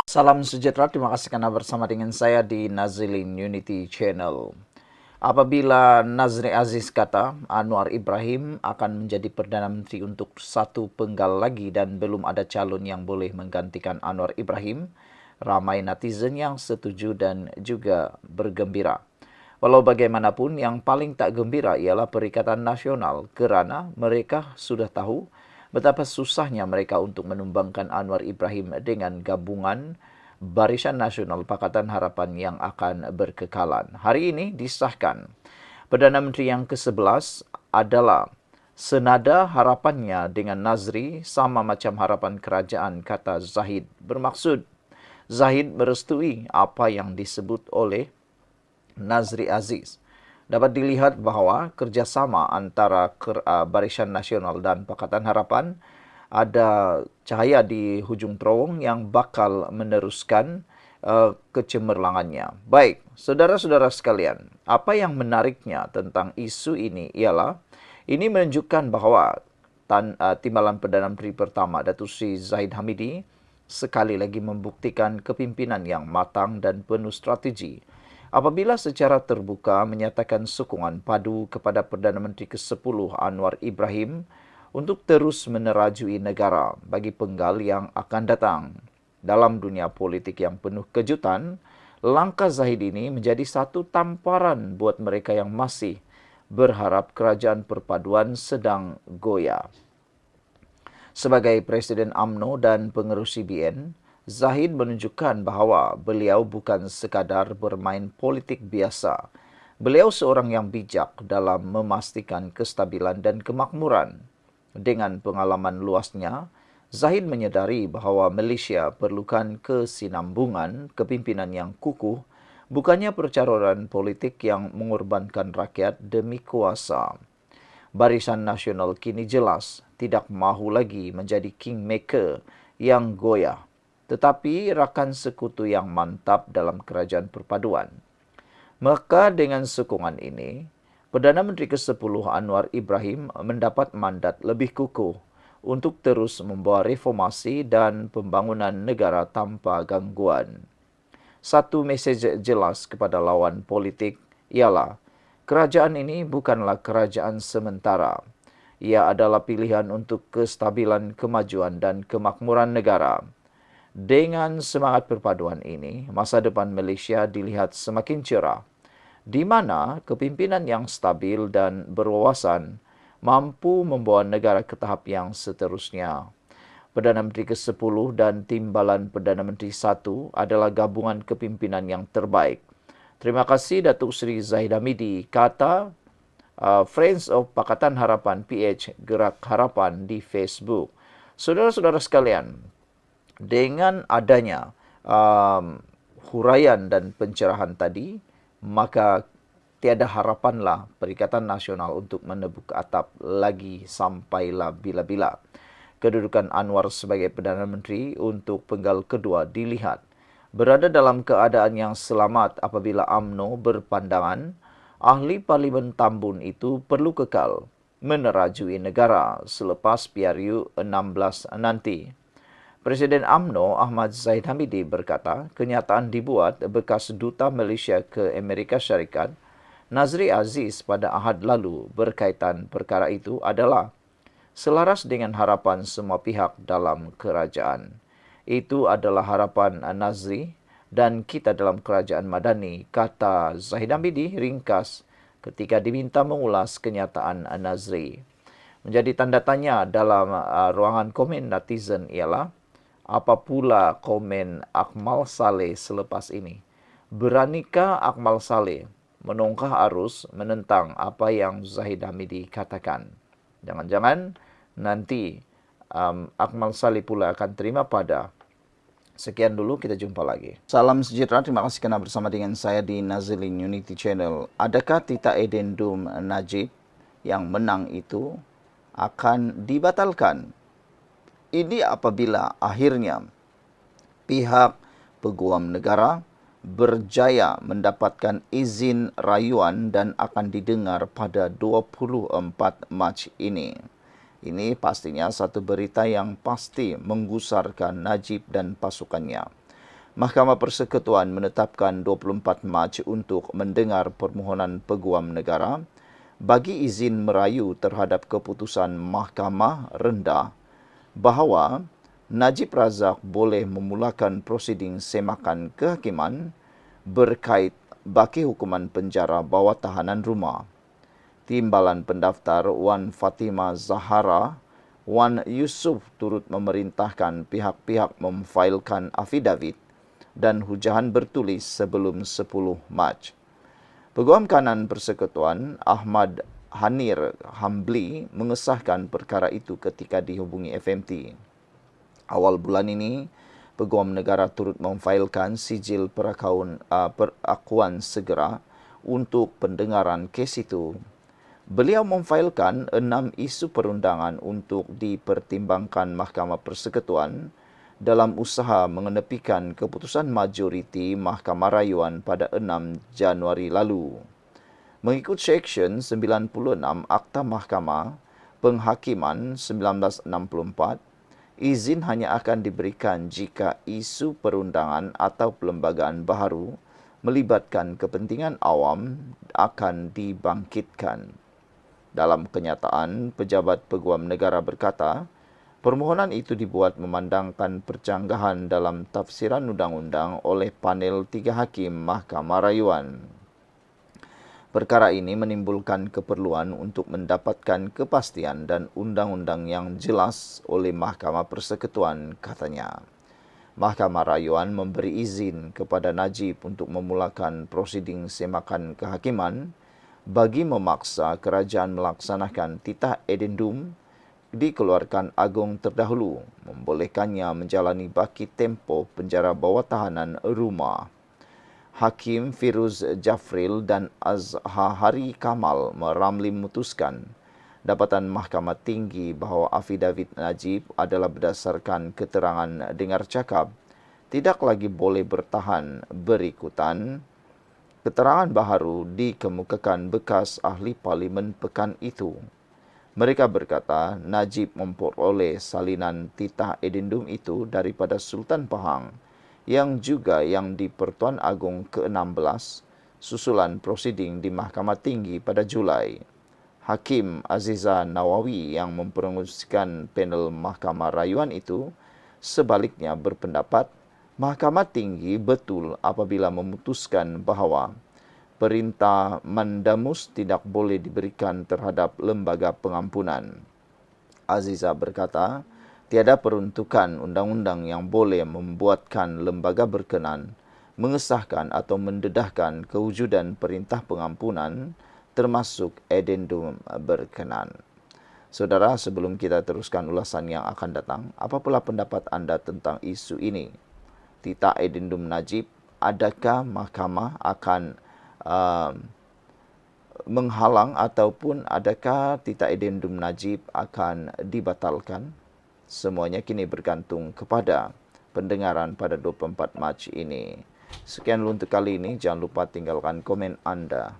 Salam sejahtera, terima kasih karena bersama dengan saya di Nazilin Unity Channel. Apabila Nazri Aziz kata Anwar Ibrahim akan menjadi Perdana Menteri untuk satu penggal lagi dan belum ada calon yang boleh menggantikan Anwar Ibrahim, ramai netizen yang setuju dan juga bergembira. Walau bagaimanapun, yang paling tak gembira ialah Perikatan Nasional kerana mereka sudah tahu betapa susahnya mereka untuk menumbangkan Anwar Ibrahim dengan gabungan Barisan Nasional Pakatan Harapan yang akan berkekalan. Hari ini disahkan Perdana Menteri yang ke-11 adalah senada harapannya dengan Nazri sama macam harapan kerajaan, kata Zahid. Bermaksud Zahid merestui apa yang disebut oleh Nazri Aziz. Dapat dilihat bahawa kerjasama antara Barisan Nasional dan Pakatan Harapan ada cahaya di hujung terowong yang bakal meneruskan kecemerlangannya. Baik, saudara-saudara sekalian, apa yang menariknya tentang isu ini ialah ini menunjukkan bahawa Timbalan Perdana Menteri pertama, Datuk Seri Zahid Hamidi, sekali lagi membuktikan kepimpinan yang matang dan penuh strategi apabila secara terbuka menyatakan sokongan padu kepada Perdana Menteri ke-10 Anwar Ibrahim untuk terus menerajui negara bagi penggal yang akan datang. Dalam dunia politik yang penuh kejutan, langkah Zahid ini menjadi satu tamparan buat mereka yang masih berharap kerajaan perpaduan sedang goyah. Sebagai Presiden UMNO dan pengerus CBN, Zahid menunjukkan bahawa beliau bukan sekadar bermain politik biasa. Beliau seorang yang bijak dalam memastikan kestabilan dan kemakmuran. Dengan pengalaman luasnya, Zahid menyedari bahawa Malaysia perlukan kesinambungan kepimpinan yang kukuh, bukannya percalonan politik yang mengorbankan rakyat demi kuasa. Barisan Nasional kini jelas tidak mahu lagi menjadi kingmaker yang goyah, tetapi rakan sekutu yang mantap dalam kerajaan perpaduan. Maka dengan sokongan ini, Perdana Menteri ke-10 Anwar Ibrahim mendapat mandat lebih kukuh untuk terus membawa reformasi dan pembangunan negara tanpa gangguan. Satu mesej jelas kepada lawan politik ialah kerajaan ini bukanlah kerajaan sementara. Ia adalah pilihan untuk kestabilan, kemajuan dan kemakmuran negara. Dengan semangat perpaduan ini, masa depan Malaysia dilihat semakin cerah, di mana kepimpinan yang stabil dan berwawasan mampu membawa negara ke tahap yang seterusnya. Perdana Menteri ke-10 dan Timbalan Perdana Menteri 1 adalah gabungan kepimpinan yang terbaik. Terima kasih Datuk Seri Zahid Hamidi, kata Friends of Pakatan Harapan PH Gerak Harapan di Facebook. Saudara-saudara sekalian, dengan adanya huraian dan pencerahan tadi, maka tiada harapanlah Perikatan Nasional untuk menebuk atap lagi sampailah bila-bila. Kedudukan Anwar sebagai Perdana Menteri untuk penggal kedua dilihat berada dalam keadaan yang selamat apabila UMNO berpandangan ahli Parlimen Tambun itu perlu kekal menerajui negara selepas PRU 16 nanti. Presiden UMNO Ahmad Zahid Hamidi berkata, kenyataan dibuat bekas Duta Malaysia ke Amerika Syarikat, Nazri Aziz pada Ahad lalu berkaitan perkara itu adalah selaras dengan harapan semua pihak dalam kerajaan. Itu adalah harapan Nazri dan kita dalam kerajaan Madani, kata Zahid Hamidi ringkas ketika diminta mengulas kenyataan Nazri. Menjadi tanda tanya dalam ruangan komen netizen ialah, apa pula komen Akmal Saleh selepas ini? Beranikah Akmal Saleh menongkah arus menentang apa yang Zahid Hamidi katakan? Jangan-jangan nanti Akmal Saleh pula akan terima pada. Sekian dulu, kita jumpa lagi. Salam sejahtera, terima kasih kerana bersama dengan saya di Nazilin Unity Channel. Adakah tita edendum Najib yang menang itu akan dibatalkan? Ini apabila akhirnya pihak peguam negara berjaya mendapatkan izin rayuan dan akan didengar pada 24 Mac ini. Ini pastinya satu berita yang pasti menggusarkan Najib dan pasukannya. Mahkamah Persekutuan menetapkan 24 Mac untuk mendengar permohonan Peguam Negara bagi izin merayu terhadap keputusan Mahkamah Rendah bahawa Najib Razak boleh memulakan prosiding semakan kehakiman berkait baki hukuman penjara bawah tahanan rumah. Timbalan pendaftar Wan Fatimah Zahara, Wan Yusuf turut memerintahkan pihak-pihak memfailkan afidavit dan hujahan bertulis sebelum 10 Mac. Peguam Kanan Persekutuan Ahmad Hanir Hambli mengesahkan perkara itu ketika dihubungi FMT. Awal bulan ini, Peguam Negara turut memfailkan sijil perakuan segera untuk pendengaran kes itu. Beliau memfailkan 6 isu perundangan untuk dipertimbangkan Mahkamah Persekutuan dalam usaha mengenepikan keputusan majoriti Mahkamah Rayuan pada 6 Januari lalu. Mengikut Seksyen 96 Akta Mahkamah Penghakiman 1964, izin hanya akan diberikan jika isu perundangan atau perlembagaan baharu melibatkan kepentingan awam akan dibangkitkan. Dalam kenyataan, pejabat Peguam Negara berkata, permohonan itu dibuat memandangkan percanggahan dalam tafsiran undang-undang oleh panel 3 hakim Mahkamah Rayuan. Perkara ini menimbulkan keperluan untuk mendapatkan kepastian dan undang-undang yang jelas oleh Mahkamah Persekutuan, katanya. Mahkamah Rayuan memberi izin kepada Najib untuk memulakan prosiding semakan kehakiman bagi memaksa kerajaan melaksanakan titah edendum dikeluarkan Agong terdahulu, membolehkannya menjalani baki tempoh penjara bawah tahanan rumah. Hakim Firuz Jafril dan Azhari Kamal meramli memutuskan dapatan Mahkamah Tinggi bahawa afidavit Najib adalah berdasarkan keterangan dengar cakap, tidak lagi boleh bertahan berikutan. Keterangan baharu dikemukakan bekas ahli parlimen pekan itu. Mereka berkata Najib memperoleh salinan titah edendum itu daripada Sultan Pahang yang juga yang di Pertuan Agong ke-16 susulan prosiding di Mahkamah Tinggi pada Julai. Hakim Aziza Nawawi yang memperenguskan panel Mahkamah Rayuan itu sebaliknya berpendapat Mahkamah Tinggi betul apabila memutuskan bahawa perintah mandamus tidak boleh diberikan terhadap lembaga pengampunan. Aziza berkata, tiada peruntukan undang-undang yang boleh membuatkan lembaga berkenan mengesahkan atau mendedahkan kewujudan perintah pengampunan termasuk edendum berkenan. Saudara, sebelum kita teruskan ulasan yang akan datang, apa pula pendapat anda tentang isu ini? Titah edendum Najib, adakah mahkamah akan menghalang ataupun adakah titah edendum Najib akan dibatalkan? Semuanya kini bergantung kepada pendengaran pada 24 Mac ini. Sekian untuk kali ini, jangan lupa tinggalkan komen anda.